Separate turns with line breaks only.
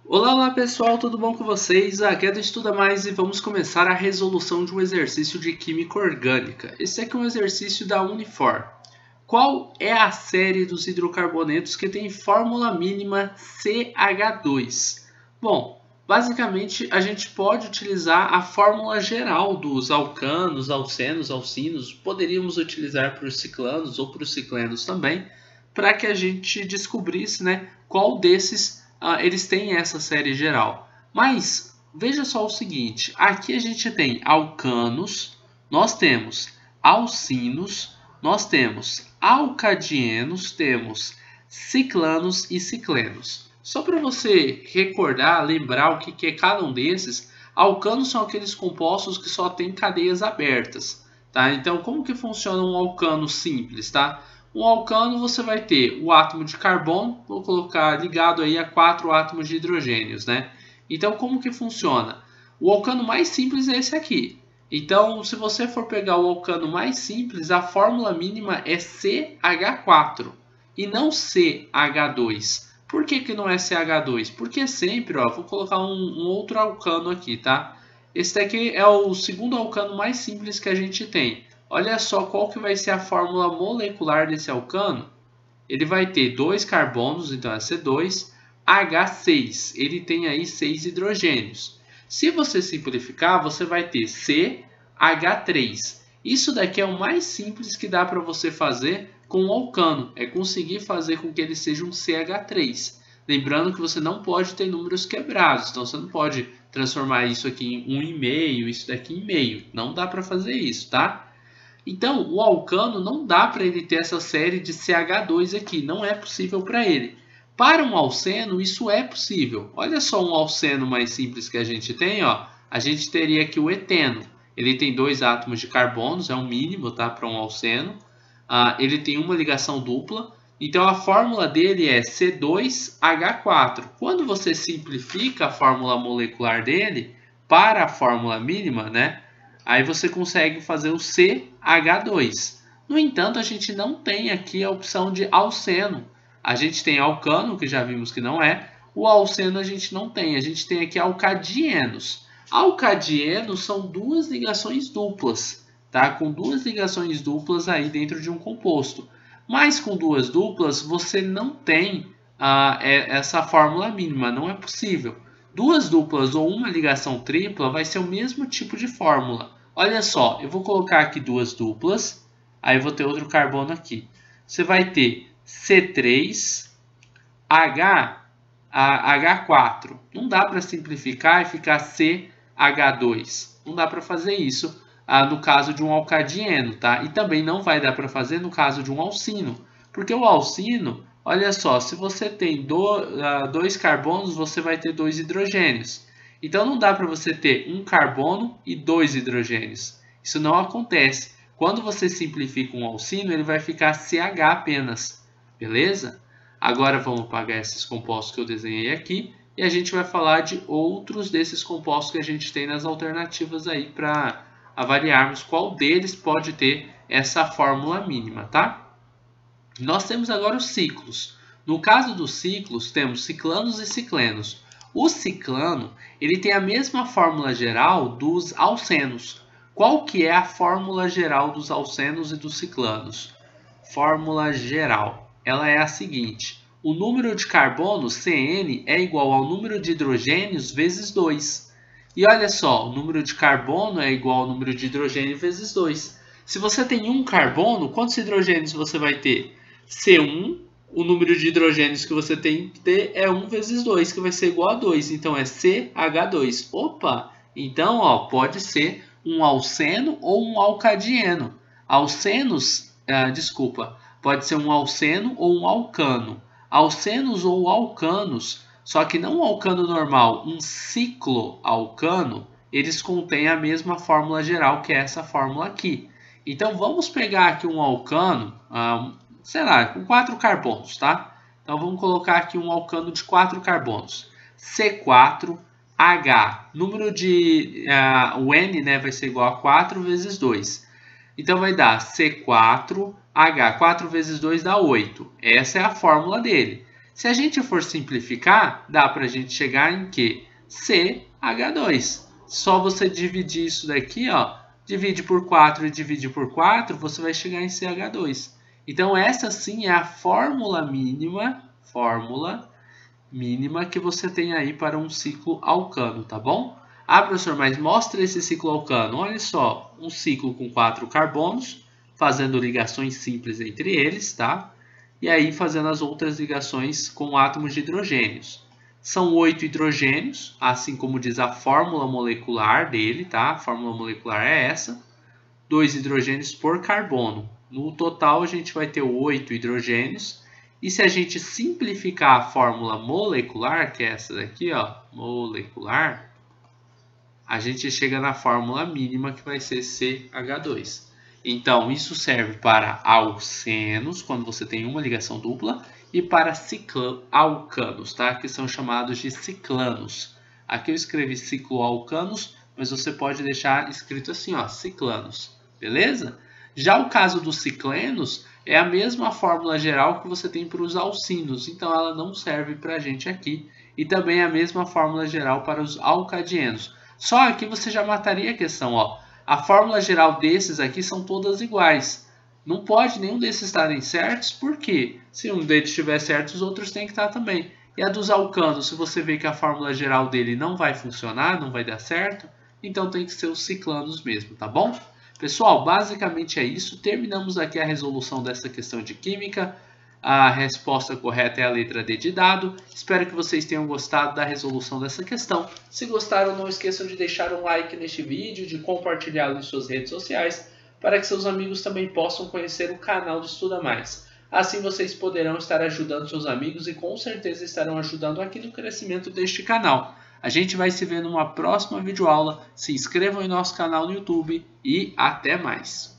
Olá, olá pessoal, tudo bom com vocês? Aqui é do Estuda Mais e vamos começar a resolução de um exercício de Química Orgânica. Esse aqui é um exercício da Unifor. Qual é a série dos hidrocarbonetos que tem fórmula mínima CH2? Bom, basicamente a gente pode utilizar a fórmula geral dos alcanos, alcenos, alcinos, poderíamos utilizar para os ciclanos ou para os ciclenos também, para que a gente descobrisse, né, qual desses eles têm essa série geral. Mas veja só o seguinte, aqui a gente tem alcanos, nós temos alcinos, nós temos alcadienos, temos ciclanos e ciclenos. Só para você recordar, lembrar o que é cada um desses, alcanos são aqueles compostos que só têm cadeias abertas. Tá? Então, como que funciona um alcano simples? Tá? Um alcano você vai ter o átomo de carbono, vou colocar ligado aí a 4 átomos de hidrogênios, né? Então, como que funciona? O alcano mais simples é esse aqui. Então, se você for pegar o alcano mais simples, a fórmula mínima é CH4 e não CH2. Por que não é CH2? Porque sempre, ó, vou colocar um outro alcano aqui, tá? Esse daqui é o segundo alcano mais simples que a gente tem. Olha só qual que vai ser a fórmula molecular desse alcano. Ele vai ter 2 carbonos, então é C2, H6. Ele tem aí 6 hidrogênios. Se você simplificar, você vai ter CH3. Isso daqui é o mais simples que dá para você fazer com o alcano. É conseguir fazer com que ele seja um CH3. Lembrando que você não pode ter números quebrados. Então você não pode transformar isso aqui em 1,5, isso daqui em meio. Não dá para fazer isso, tá? Então, o alcano não dá para ele ter essa série de CH2 aqui, não é possível para ele. Para um alceno, isso é possível. Olha só um alceno mais simples que a gente tem, ó. A gente teria aqui o eteno. Ele tem 2 átomos de carbonos, é um mínimo, tá, para um alceno. Ele tem uma ligação dupla. Então, a fórmula dele é C2H4. Quando você simplifica a fórmula molecular dele para a fórmula mínima, né? Aí você consegue fazer o CH2. No entanto, a gente não tem aqui a opção de alceno. A gente tem alcano, que já vimos que não é. O alceno a gente não tem. A gente tem aqui alcadienos. Alcadienos são duas ligações duplas, tá? Com duas ligações duplas aí dentro de um composto. Mas com duas duplas você não tem essa fórmula mínima, não é possível. Duas duplas ou uma ligação tripla vai ser o mesmo tipo de fórmula. Olha só, eu vou colocar aqui duas duplas, aí eu vou ter outro carbono aqui. Você vai ter C3H4. Não dá para simplificar e ficar CH2. Não dá para fazer isso no caso de um alcadieno, tá? E também não vai dar para fazer no caso de um alcino. Porque o alcino, olha só, se você tem dois carbonos, você vai ter 2 hidrogênios. Então não dá para você ter um carbono e 2 hidrogênios. Isso não acontece. Quando você simplifica um alcino, ele vai ficar CH apenas. Beleza? Agora vamos apagar esses compostos que eu desenhei aqui e a gente vai falar de outros desses compostos que a gente tem nas alternativas aí para avaliarmos qual deles pode ter essa fórmula mínima, tá? Nós temos agora os ciclos. No caso dos ciclos, temos ciclanos e ciclenos. O ciclano, ele tem a mesma fórmula geral dos alcenos. Qual que é a fórmula geral dos alcenos e dos ciclanos? Fórmula geral. Ela é a seguinte. O número de carbono, CN, é igual ao número de hidrogênios vezes 2. E olha só, o número de carbono é igual ao número de hidrogênio vezes 2. Se você tem um carbono, quantos hidrogênios você vai ter? C1, o número de hidrogênios que você tem que ter é 1 vezes 2, que vai ser igual a 2. Então, é CH2. Opa! Então, ó, pode ser um alceno ou um alcadieno. Alcenos, pode ser um alceno ou um alcano. Alcenos ou alcanos, só que não um alcano normal, um cicloalcano, eles contêm a mesma fórmula geral, que é essa fórmula aqui. Então, vamos pegar aqui um alcano, sei lá, com 4 carbonos, tá? Então, vamos colocar aqui um alcano de 4 carbonos. C4H, número de... o N, né, vai ser igual a 4 vezes 2. Então, vai dar C4H. 4 vezes 2 dá 8. Essa é a fórmula dele. Se a gente for simplificar, dá para a gente chegar em que? CH2. Só você dividir isso daqui, ó, divide por 4 e divide por 4, você vai chegar em CH2. Então, essa sim é a fórmula mínima que você tem aí para um ciclo alcano, tá bom? Ah, professor, mas mostra esse ciclo alcano. Olha só, um ciclo com 4 carbonos, fazendo ligações simples entre eles, tá? E aí fazendo as outras ligações com átomos de hidrogênios. São 8 hidrogênios, assim como diz a fórmula molecular dele, tá? A fórmula molecular é essa. 2 hidrogênios por carbono. No total, a gente vai ter 8 hidrogênios. E se a gente simplificar a fórmula molecular, que é essa daqui, ó, molecular, a gente chega na fórmula mínima, que vai ser CH2. Então, isso serve para alcenos, quando você tem uma ligação dupla, e para cicloalcanos, tá? Que são chamados de ciclanos. Aqui eu escrevi cicloalcanos, mas você pode deixar escrito assim, ó, ciclanos, beleza? Já o caso dos ciclenos é a mesma fórmula geral que você tem para os alcinos, então ela não serve para a gente aqui. E também a mesma fórmula geral para os alcadienos. Só aqui você já mataria a questão, ó. A fórmula geral desses aqui são todas iguais. Não pode nenhum desses estarem certos, por quê? Se um deles estiver certo, os outros têm que estar também. E a dos alcanos, se você vê que a fórmula geral dele não vai funcionar, não vai dar certo, então tem que ser os ciclanos mesmo, tá bom? Pessoal, basicamente é isso. Terminamos aqui a resolução dessa questão de química. A resposta correta é a letra D de dado. Espero que vocês tenham gostado da resolução dessa questão. Se gostaram, não esqueçam de deixar um like neste vídeo, de compartilhá-lo em suas redes sociais, para que seus amigos também possam conhecer o canal do Estuda Mais. Assim vocês poderão estar ajudando seus amigos e com certeza estarão ajudando aqui no crescimento deste canal. A gente vai se ver numa próxima videoaula. Se inscrevam em nosso canal no YouTube e até mais!